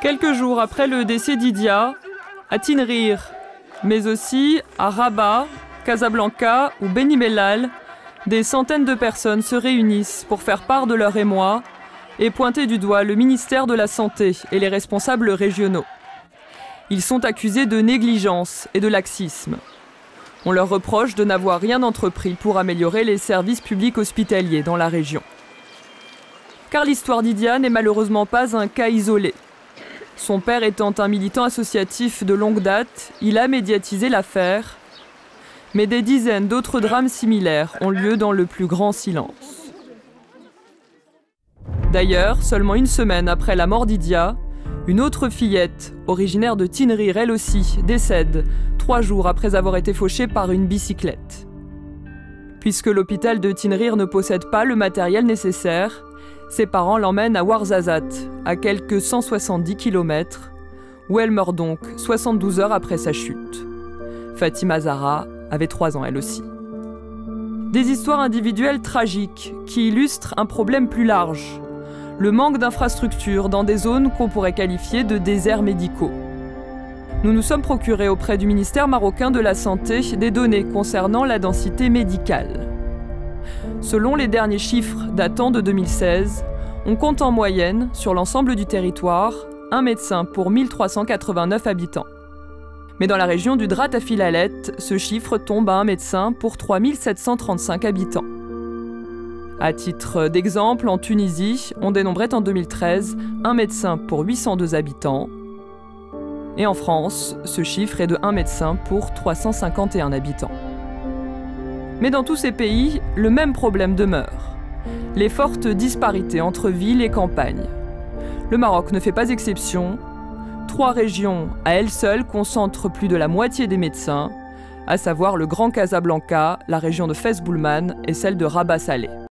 Quelques jours après le décès d'Idia, à Tinrir, mais aussi à Rabat, Casablanca ou Beni Mellal, des centaines de personnes se réunissent pour faire part de leur émoi et pointer du doigt le ministère de la Santé et les responsables régionaux. Ils sont accusés de négligence et de laxisme. On leur reproche de n'avoir rien entrepris pour améliorer les services publics hospitaliers dans la région. Car l'histoire d'Idia n'est malheureusement pas un cas isolé. Son père étant un militant associatif de longue date, il a médiatisé l'affaire. Mais des dizaines d'autres drames similaires ont lieu dans le plus grand silence. D'ailleurs, seulement une semaine après la mort d'Idia, une autre fillette, originaire de Tinrir elle aussi, décède 3 jours après avoir été fauchée par une bicyclette. Puisque l'hôpital de Tinrir ne possède pas le matériel nécessaire, ses parents l'emmènent à Ouarzazate, à quelques 170 km, où elle meurt donc 72 heures après sa chute. Fatima Zahra avait 3 ans elle aussi. Des histoires individuelles tragiques qui illustrent un problème plus large, le manque d'infrastructures dans des zones qu'on pourrait qualifier de déserts médicaux. Nous nous sommes procurés auprès du ministère marocain de la Santé des données concernant la densité médicale. Selon les derniers chiffres datant de 2016, on compte en moyenne, sur l'ensemble du territoire, un médecin pour 1389 habitants. Mais dans la région du Drat à Filalet, ce chiffre tombe à un médecin pour 3735 habitants. À titre d'exemple, en Tunisie, on dénombrait en 2013 un médecin pour 802 habitants. Et en France, ce chiffre est de 1 médecin pour 351 habitants. Mais dans tous ces pays, le même problème demeure. Les fortes disparités entre villes et campagnes. Le Maroc ne fait pas exception. 3 régions, à elles seules, concentrent plus de la moitié des médecins, à savoir le Grand Casablanca, la région de Fès Boulmane et celle de Rabat Salé.